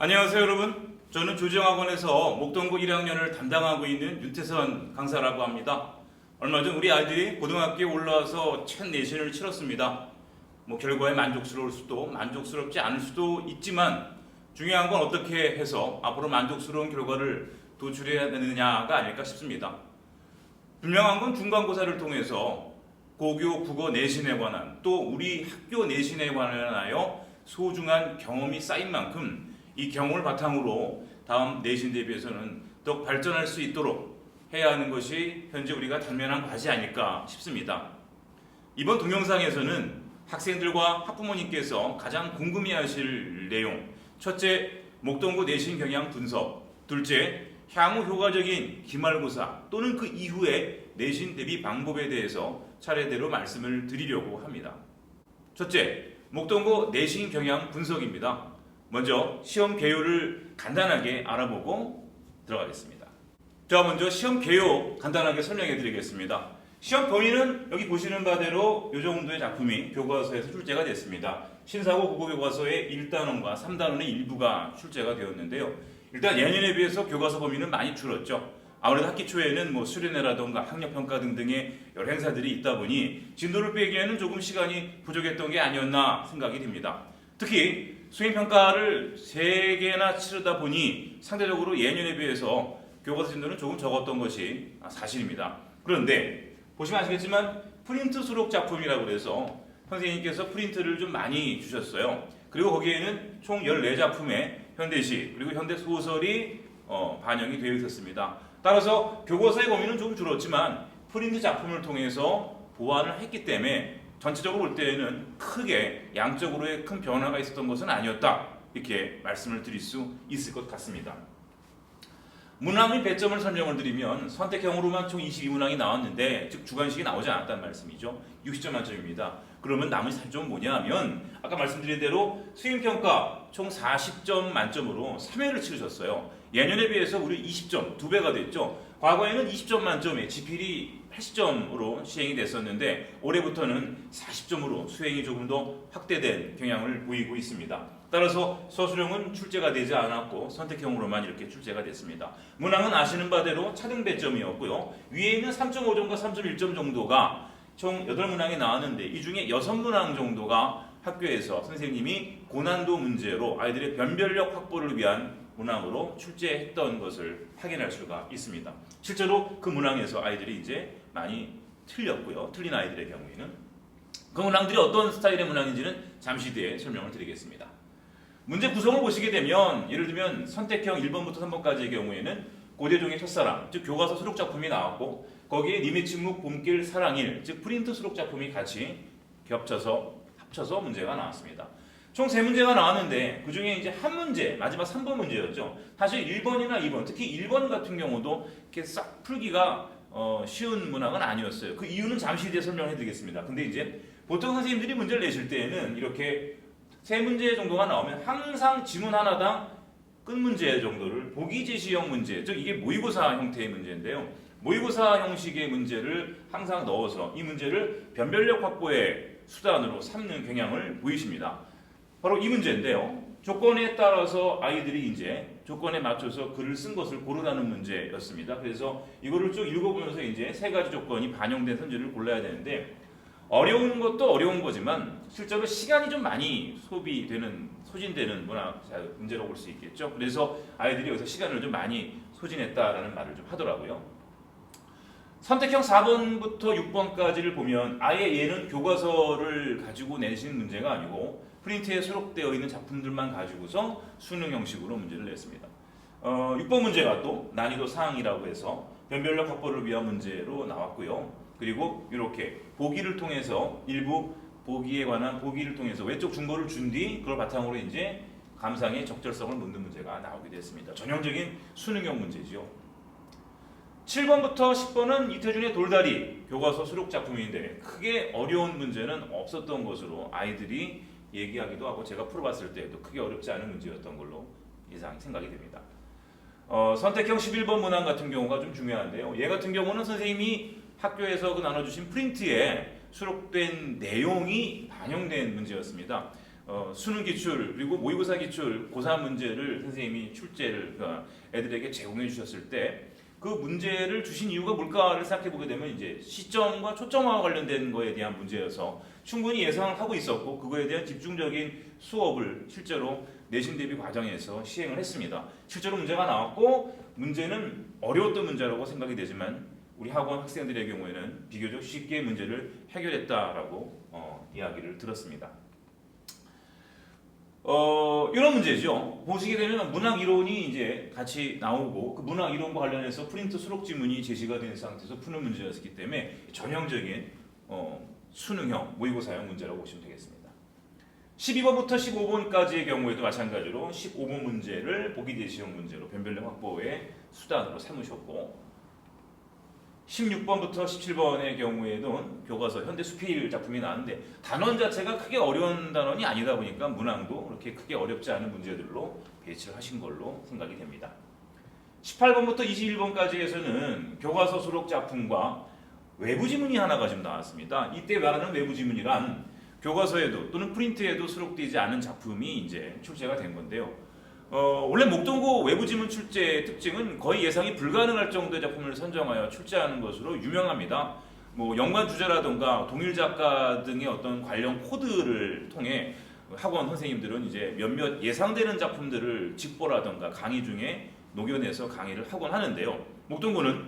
안녕하세요 여러분. 저는 조정학원에서 목동고 1학년을 담당하고 있는 윤태선 강사라고 합니다. 얼마 전 우리 아이들이 고등학교에 올라와서 첫 내신을 치렀습니다. 결과에 만족스러울 수도 만족스럽지 않을 수도 있지만 중요한 건 어떻게 해서 앞으로 만족스러운 결과를 도출해야 되느냐가 아닐까 싶습니다. 분명한 건 중간고사를 통해서 고교 국어 내신에 관한 또 우리 학교 내신에 관하여 소중한 경험이 쌓인 만큼 이 경험을 바탕으로 다음 내신 대비해서는 더 발전할 수 있도록 해야 하는 것이 현재 우리가 당면한 과제 아닐까 싶습니다. 이번 동영상에서는 학생들과 학부모님께서 가장 궁금해하실 내용, 첫째, 목동고 내신 경향 분석, 둘째, 향후 효과적인 기말고사 또는 그 이후의 내신 대비 방법에 대해서 차례대로 말씀을 드리려고 합니다. 첫째, 목동고 내신 경향 분석입니다. 먼저 시험 개요를 간단하게 알아보고 들어가겠습니다. 자, 먼저 시험 개요 간단하게 설명해 드리겠습니다. 시험 범위는 여기 보시는 바대로 이 정도의 작품이 교과서에서 출제가 됐습니다. 신사고 국어교과서의 1단원과 3단원의 일부가 출제가 되었는데요. 일단 예년에 비해서 교과서 범위는 많이 줄었죠. 아무래도 학기 초에는 수련회라던가 학력평가 등등의 여러 행사들이 있다 보니 진도를 빼기에는 조금 시간이 부족했던 게 아니었나 생각이 듭니다. 특히 수행평가를 3개나 치르다 보니 상대적으로 예년에 비해서 교과서 진도는 조금 적었던 것이 사실입니다. 그런데 보시면 아시겠지만 프린트 수록 작품이라고 해서 선생님께서 프린트를 좀 많이 주셨어요. 그리고 거기에는 총 14작품의 현대시 그리고 현대소설이 반영이 되어 있었습니다. 따라서 교과서의 범위는 좀 줄었지만 프린트 작품을 통해서 보완을 했기 때문에 전체적으로 볼 때에는 크게 양적으로의 큰 변화가 있었던 것은 아니었다, 이렇게 말씀을 드릴 수 있을 것 같습니다. 문항의 배점을 설명을 드리면 선택형으로만 총 22문항이 나왔는데 즉 주관식이 나오지 않았다는 말씀이죠. 60점 만점입니다. 그러면 남은 4점은 뭐냐 하면 아까 말씀드린 대로 수행평가 총 40점 만점으로 3회를 치르셨어요. 예년에 비해서 우리 20점, 2배가 됐죠. 과거에는 20점 만점에 지필이 80점으로 시행이 됐었는데 올해부터는 40점으로 수행이 조금 더 확대된 경향을 보이고 있습니다. 따라서 서술형은 출제가 되지 않았고 선택형으로만 이렇게 출제가 됐습니다. 문항은 아시는 바대로 차등 배점이었고요. 위에 있는 3.5점과 3.1점 정도가 총 8문항이 나왔는데 이 중에 6문항 정도가 학교에서 선생님이 고난도 문제로 아이들의 변별력 확보를 위한 문항으로 출제했던 것을 확인할 수가 있습니다. 실제로 그 문항에서 아이들이 이제 많이 틀렸고요. 틀린 아이들의 경우에는 그 문항들이 어떤 스타일의 문항인지는 잠시 뒤에 설명을 드리겠습니다. 문제 구성을 보시게 되면 예를 들면 선택형 1번부터 3번까지의 경우에는 고대종의 첫사랑, 즉 교과서 수록 작품이 나왔고 거기에 님의 침묵, 봄길, 사랑일, 즉 프린트 수록 작품이 같이 합쳐서 문제가 나왔습니다. 총 3문제가 나왔는데 그 중에 이제 한 문제, 마지막 3번 문제였죠. 사실 1번이나 2번, 특히 1번 같은 경우도 이렇게 싹 풀기가 쉬운 문항은 아니었어요. 그 이유는 잠시 뒤에 설명해 드리겠습니다. 근데 이제 보통 선생님들이 문제를 내실 때에는 이렇게 3문제 정도가 나오면 항상 지문 하나당 끝문제 정도를 보기 제시형 문제, 즉 이게 모의고사 형태의 문제인데요. 모의고사 형식의 문제를 항상 넣어서 이 문제를 변별력 확보의 수단으로 삼는 경향을 보이십니다. 바로 이 문제인데요. 조건에 따라서 아이들이 이제 조건에 맞춰서 글을 쓴 것을 고르라는 문제였습니다. 그래서 이거를 쭉 읽어보면서 이제 3가지 조건이 반영된 선지를 골라야 되는데 어려운 것도 어려운 거지만 실제로 시간이 좀 많이 소진되는 문제라고 볼 수 있겠죠. 그래서 아이들이 여기서 시간을 좀 많이 소진했다라는 말을 좀 하더라고요. 선택형 4번부터 6번까지를 보면 아예 얘는 교과서를 가지고 내신 문제가 아니고 프린트에 수록되어 있는 작품들만 가지고서 수능 형식으로 문제를 냈습니다. 6번 문제가 또 난이도 상이라고 해서 변별력 확보를 위한 문제로 나왔고요. 그리고 이렇게 보기를 통해서 일부 보기에 관한 보기를 통해서 외적 중거를 준 뒤 그걸 바탕으로 이제 감상의 적절성을 묻는 문제가 나오게 됐습니다. 전형적인 수능형 문제지요. 7번부터 10번은 이태준의 돌다리 교과서 수록 작품인데 크게 어려운 문제는 없었던 것으로 아이들이 얘기하기도 하고 제가 풀어봤을 때도 크게 어렵지 않은 문제였던 걸로 생각이 됩니다. 선택형 11번 문항 같은 경우가 좀 중요한데요. 얘 같은 경우는 선생님이 학교에서 나눠주신 프린트에 수록된 내용이 반영된 문제였습니다. 수능 기출 그리고 모의고사 기출 고3 문제를 선생님이 출제를 애들에게 제공해 주셨을 때 그 문제를 주신 이유가 뭘까를 생각해 보게 되면 이제 시점과 초점화와 관련된 거에 대한 문제여서 충분히 예상을 하고 있었고 그거에 대한 집중적인 수업을 실제로 내신 대비 과정에서 시행을 했습니다. 실제로 문제가 나왔고 문제는 어려웠던 문제라고 생각이 되지만 우리 학원 학생들의 경우에는 비교적 쉽게 문제를 해결했다라고 이야기를 들었습니다. 이런 문제죠. 보시게 되면 문학 이론이 이제 같이 나오고 그 문학 이론과 관련해서 프린트 수록 지문이 제시가 된 상태에서 푸는 문제였기 때문에 전형적인 수능형 모의고사형 문제라고 보시면 되겠습니다. 12번부터 15번까지의 경우에도 마찬가지로 15번 문제를 보기 제시형 문제로 변별력 확보의 수단으로 삼으셨고 16번부터 17번의 경우에는 교과서 현대 수필 작품이 나왔는데 단원 자체가 크게 어려운 단원이 아니다 보니까 문항도 그렇게 크게 어렵지 않은 문제들로 배치를 하신 걸로 생각이 됩니다. 18번부터 21번까지에서는 교과서 수록 작품과 외부 지문이 하나가 좀 나왔습니다. 이때 말하는 외부 지문이란 교과서에도 또는 프린트에도 수록되지 않은 작품이 이제 출제가 된 건데요. 원래 목동고 외부 지문 출제의 특징은 거의 예상이 불가능할 정도의 작품을 선정하여 출제하는 것으로 유명합니다. 뭐 연관 주제라든가 동일 작가 등의 어떤 관련 코드를 통해 학원 선생님들은 이제 몇몇 예상되는 작품들을 직보라든가 강의 중에 녹여내서 강의를 하곤 하는데요. 목동고는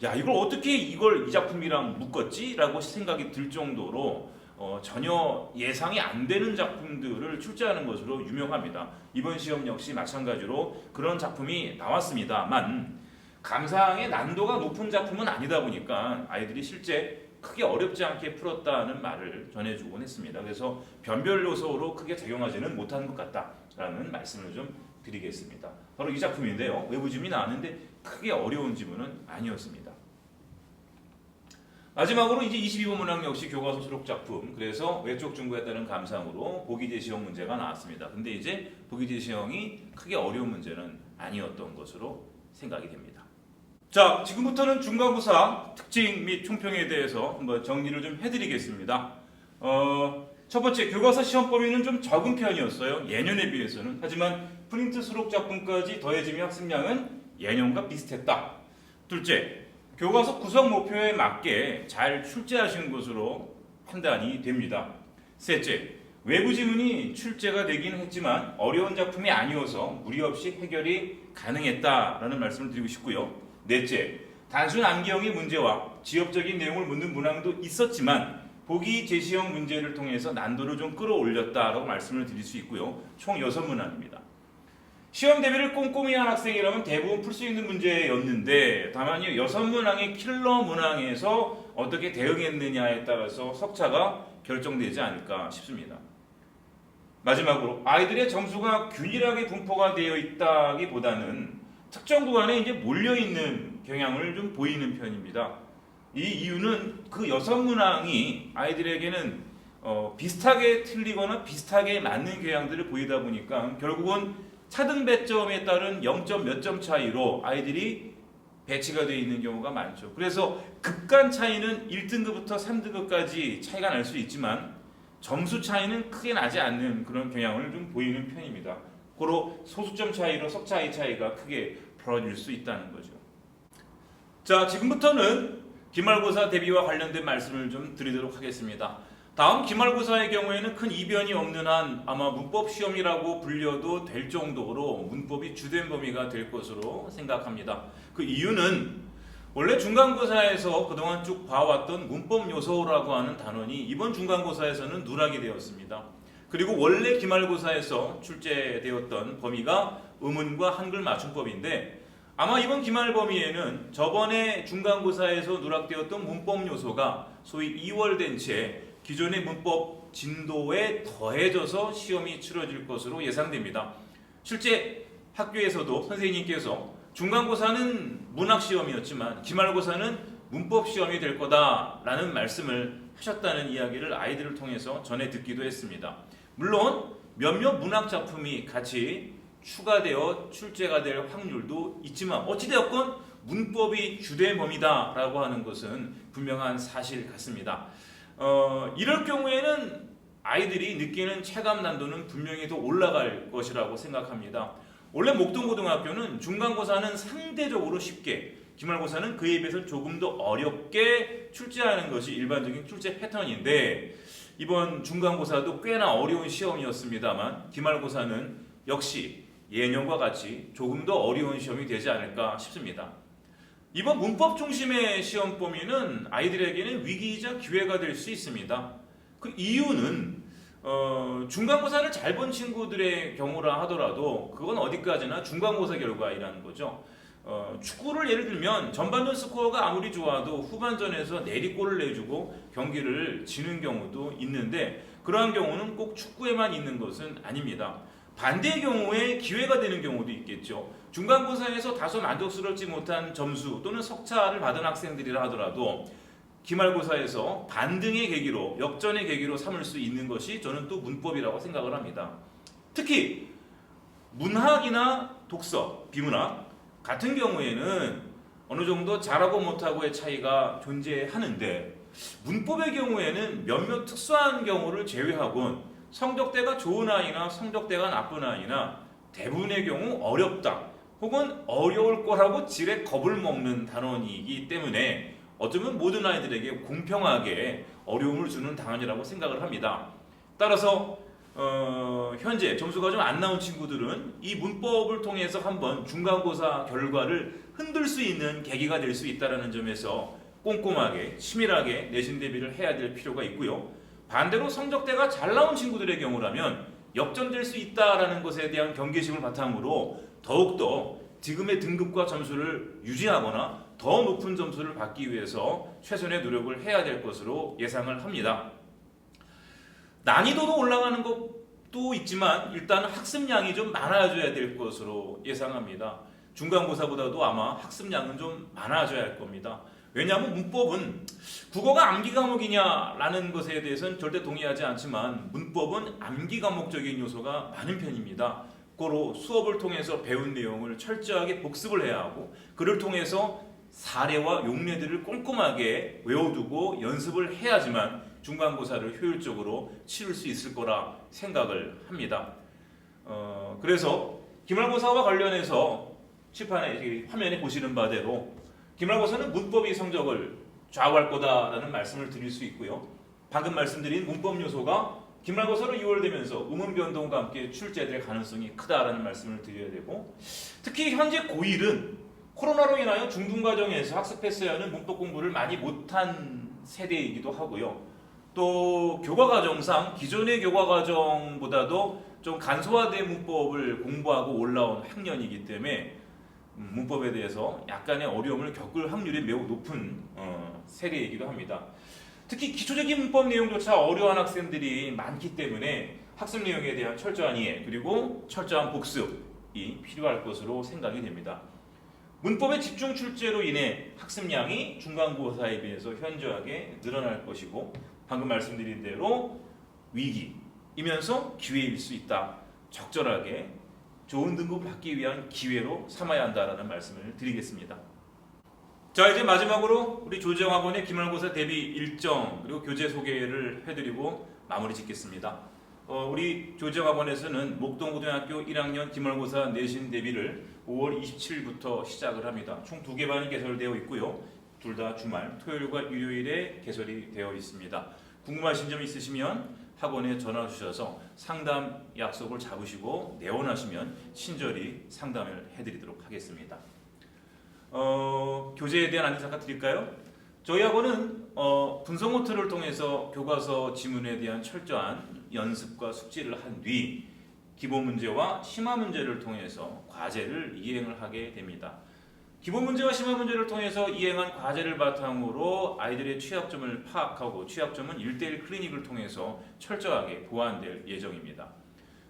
야 이걸 어떻게 이 작품이랑 묶었지? 라고 생각이 들 정도로 전혀 예상이 안 되는 작품들을 출제하는 것으로 유명합니다. 이번 시험 역시 마찬가지로 그런 작품이 나왔습니다만 감상의 난도가 높은 작품은 아니다 보니까 아이들이 실제 크게 어렵지 않게 풀었다는 말을 전해주곤 했습니다. 그래서 변별 요소로 크게 적용하지는 못한 것 같다라는 말씀을 좀 드리겠습니다. 바로 이 작품인데요. 외부 지문이 나왔는데 크게 어려운 지문은 아니었습니다. 마지막으로 이제 22번 문항 역시 교과서 수록 작품. 그래서 외적 중고에 따른 감상으로 보기 제시형 문제가 나왔습니다. 근데 이제 보기 제시형이 크게 어려운 문제는 아니었던 것으로 생각이 됩니다. 자, 지금부터는 중간고사 특징 및 총평에 대해서 한번 정리를 좀 해드리겠습니다. 첫 번째, 교과서 시험 범위는 좀 적은 편이었어요. 예년에 비해서는. 하지만 프린트 수록 작품까지 더해지면 학습량은 예년과 비슷했다. 둘째, 교과서 구성 목표에 맞게 잘 출제하신 것으로 판단이 됩니다. 셋째, 외부 지문이 출제가 되긴 했지만 어려운 작품이 아니어서 무리 없이 해결이 가능했다라는 말씀을 드리고 싶고요. 넷째, 단순 암기형의 문제와 지엽적인 내용을 묻는 문항도 있었지만 보기 제시형 문제를 통해서 난도를 좀 끌어올렸다라고 말씀을 드릴 수 있고요. 총 6문항입니다. 시험 대비를 꼼꼼히 한 학생이라면 대부분 풀 수 있는 문제였는데 다만 이 6문항의 킬러 문항에서 어떻게 대응했느냐에 따라서 석차가 결정되지 않을까 싶습니다. 마지막으로 아이들의 점수가 균일하게 분포가 되어 있다기보다는 특정 구간에 이제 몰려있는 경향을 좀 보이는 편입니다. 이 이유는 그 6문항이 아이들에게는 비슷하게 틀리거나 비슷하게 맞는 경향들을 보이다 보니까 결국은 차등 배점에 따른 0점 몇 점 차이로 아이들이 배치가 되어 있는 경우가 많죠. 그래서 급간 차이는 1등급부터 3등급까지 차이가 날 수 있지만 점수 차이는 크게 나지 않는 그런 경향을 좀 보이는 편입니다. 고로 소수점 차이로 석차의 차이가 크게 벌어질 수 있다는 거죠. 자, 지금부터는 기말고사 대비와 관련된 말씀을 좀 드리도록 하겠습니다. 다음 기말고사의 경우에는 큰 이변이 없는 한 아마 문법 시험이라고 불려도 될 정도로 문법이 주된 범위가 될 것으로 생각합니다. 그 이유는 원래 중간고사에서 그동안 쭉 봐왔던 문법 요소라고 하는 단원이 이번 중간고사에서는 누락이 되었습니다. 그리고 원래 기말고사에서 출제되었던 범위가 의문과 한글 맞춤법인데 아마 이번 기말 범위에는 저번에 중간고사에서 누락되었던 문법 요소가 소위 이월된 채 기존의 문법 진도에 더해져서 시험이 치러질 것으로 예상됩니다. 실제 학교에서도 선생님께서 중간고사는 문학시험이었지만 기말고사는 문법시험이 될 거다라는 말씀을 하셨다는 이야기를 아이들을 통해서 전해 듣기도 했습니다. 물론 몇몇 문학작품이 같이 추가되어 출제가 될 확률도 있지만 어찌되었건 문법이 주된 범위다라고 하는 것은 분명한 사실 같습니다. 이럴 경우에는 아이들이 느끼는 체감 난도는 분명히 더 올라갈 것이라고 생각합니다. 원래 목동고등학교는 중간고사는 상대적으로 쉽게, 기말고사는 그에 비해서 조금 더 어렵게 출제하는 것이 일반적인 출제 패턴인데, 이번 중간고사도 꽤나 어려운 시험이었습니다만 기말고사는 역시 예년과 같이 조금 더 어려운 시험이 되지 않을까 싶습니다. 이번 문법 중심의 시험 범위는 아이들에게는 위기이자 기회가 될 수 있습니다. 그 이유는 중간고사를 잘 본 친구들의 경우라 하더라도 그건 어디까지나 중간고사 결과이라는 거죠. 축구를 예를 들면 전반전 스코어가 아무리 좋아도 후반전에서 내리골을 내주고 경기를 지는 경우도 있는데, 그러한 경우는 꼭 축구에만 있는 것은 아닙니다. 반대의 경우에 기회가 되는 경우도 있겠죠. 중간고사에서 다소 만족스럽지 못한 점수 또는 석차를 받은 학생들이라 하더라도 기말고사에서 반등의 계기로, 역전의 계기로 삼을 수 있는 것이 저는 또 문법이라고 생각을 합니다. 특히 문학이나 독서, 비문학 같은 경우에는 어느 정도 잘하고 못하고의 차이가 존재하는데, 문법의 경우에는 몇몇 특수한 경우를 제외하곤 성적대가 좋은 아이나 성적대가 나쁜 아이나 대부분의 경우 어렵다 혹은 어려울 거라고 지레 겁을 먹는 단원이기 때문에 어쩌면 모든 아이들에게 공평하게 어려움을 주는 단원이라고 생각을 합니다. 따라서 현재 점수가 좀 안 나온 친구들은 이 문법을 통해서 한번 중간고사 결과를 흔들 수 있는 계기가 될 수 있다는 점에서 꼼꼼하게 치밀하게 내신 대비를 해야 될 필요가 있고요. 반대로 성적대가 잘 나온 친구들의 경우라면 역전될 수 있다는 것에 대한 경계심을 바탕으로 더욱더 지금의 등급과 점수를 유지하거나 더 높은 점수를 받기 위해서 최선의 노력을 해야 될 것으로 예상을 합니다. 난이도도 올라가는 것도 있지만 일단 학습량이 좀 많아져야 될 것으로 예상합니다. 중간고사보다도 아마 학습량은 좀 많아져야 할 겁니다. 왜냐하면 문법은 국어가 암기 과목이냐라는 것에 대해서는 절대 동의하지 않지만 문법은 암기 과목적인 요소가 많은 편입니다. 고로 수업을 통해서 배운 내용을 철저하게 복습을 해야 하고, 그를 통해서 사례와 용례들을 꼼꼼하게 외워두고 연습을 해야지만 중간고사를 효율적으로 치를 수 있을 거라 생각을 합니다. 그래서 기말고사와 관련해서 칠판에 화면에 보시는 바대로 기말고사는 문법이 성적을 좌우할 거다라는 말씀을 드릴 수 있고요. 방금 말씀드린 문법 요소가 기말고사로 2월 되면서 음운 변동과 함께 출제될 가능성이 크다라는 말씀을 드려야 되고, 특히 현재 고1은 코로나로 인하여 중등과정에서 학습했어야 하는 문법 공부를 많이 못한 세대이기도 하고요. 또 교과과정상 기존의 교과과정보다도 좀 간소화된 문법을 공부하고 올라온 학년이기 때문에 문법에 대해서 약간의 어려움을 겪을 확률이 매우 높은 세대이기도 합니다. 특히 기초적인 문법 내용조차 어려운 학생들이 많기 때문에 학습 내용에 대한 철저한 이해 그리고 철저한 복습이 필요할 것으로 생각이 됩니다. 문법의 집중 출제로 인해 학습량이 중간고사에 비해서 현저하게 늘어날 것이고, 방금 말씀드린 대로 위기이면서 기회일 수 있다. 적절하게 좋은 등급을 받기 위한 기회로 삼아야 한다라는 말씀을 드리겠습니다. 자, 이제 마지막으로 우리 조지영학원의 기말고사 대비 일정 그리고 교재 소개를 해드리고 마무리 짓겠습니다. 우리 조지영학원에서는 목동고등학교 1학년 기말고사 내신 대비를 5월 27일부터 시작을 합니다. 총 2개 반이 개설되어 있고요. 둘 다 주말, 토요일과 일요일에 개설이 되어 있습니다. 궁금하신 점 있으시면 학원에 전화 주셔서 상담 약속을 잡으시고 내원하시면 친절히 상담을 해드리도록 하겠습니다. 교재에 대한 안내 잠깐 드릴까요? 저희 학원은 분석 노트를 통해서 교과서 지문에 대한 철저한 연습과 숙지를 한 뒤 기본 문제와 심화 문제를 통해서 과제를 이행을 하게 됩니다. 기본 문제와 심화 문제를 통해서 이행한 과제를 바탕으로 아이들의 취약점을 파악하고 취약점은 1:1 클리닉을 통해서 철저하게 보완될 예정입니다.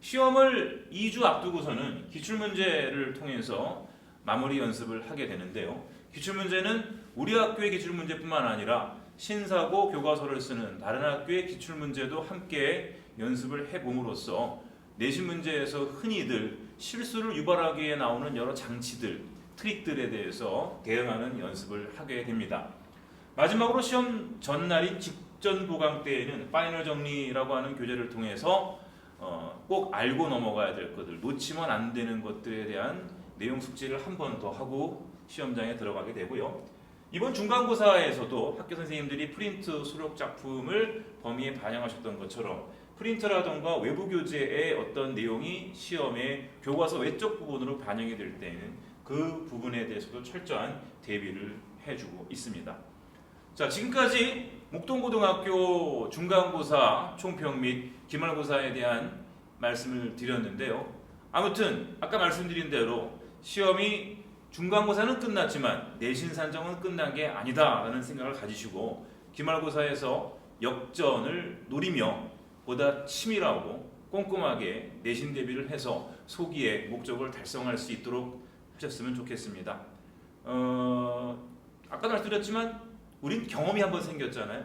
시험을 2주 앞두고서는 기출문제를 통해서 마무리 연습을 하게 되는데요. 기출문제는 우리 학교의 기출문제뿐만 아니라 신사고 교과서를 쓰는 다른 학교의 기출문제도 함께 연습을 해봄으로써 내신 문제에서 흔히들 실수를 유발하기 위해 나오는 여러 장치들, 트릭들에 대해서 대응하는 연습을 하게 됩니다. 마지막으로 시험 전날인 국전보강 때에는 파이널 정리라고 하는 교재를 통해서 꼭 알고 넘어가야 될 것들, 놓치면 안 되는 것들에 대한 내용 숙지를 한 번 더 하고 시험장에 들어가게 되고요. 이번 중간고사에서도 학교 선생님들이 프린트 수록 작품을 범위에 반영하셨던 것처럼 프린터라던가 외부 교재의 어떤 내용이 시험에 교과서 외적 부분으로 반영이 될 때는 그 부분에 대해서도 철저한 대비를 해주고 있습니다. 자, 지금까지 목동고등학교 중간고사 총평 및 기말고사에 대한 말씀을 드렸는데요. 아무튼 아까 말씀드린 대로 시험이 중간고사는 끝났지만 내신 산정은 끝난 게 아니다라는 생각을 가지시고 기말고사에서 역전을 노리며 보다 치밀하고 꼼꼼하게 내신 대비를 해서 소기의 목적을 달성할 수 있도록 하셨으면 좋겠습니다. 아까 말씀드렸지만 우린 경험이 한번 생겼잖아요.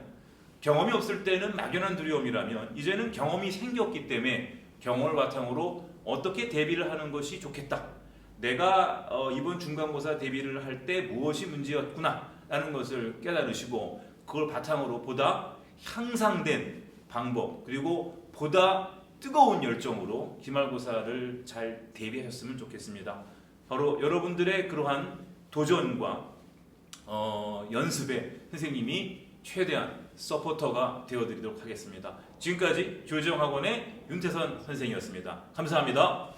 경험이 없을 때는 막연한 두려움이라면 이제는 경험이 생겼기 때문에 경험을 바탕으로 어떻게 대비를 하는 것이 좋겠다. 내가 이번 중간고사 대비를 할 때 무엇이 문제였구나 라는 것을 깨달으시고 그걸 바탕으로 보다 향상된 방법 그리고 보다 뜨거운 열정으로 기말고사를 잘 대비하셨으면 좋겠습니다. 바로 여러분들의 그러한 도전과 연습에 선생님이 최대한 서포터가 되어드리도록 하겠습니다. 지금까지 교정학원의 윤태선 선생이었습니다. 감사합니다.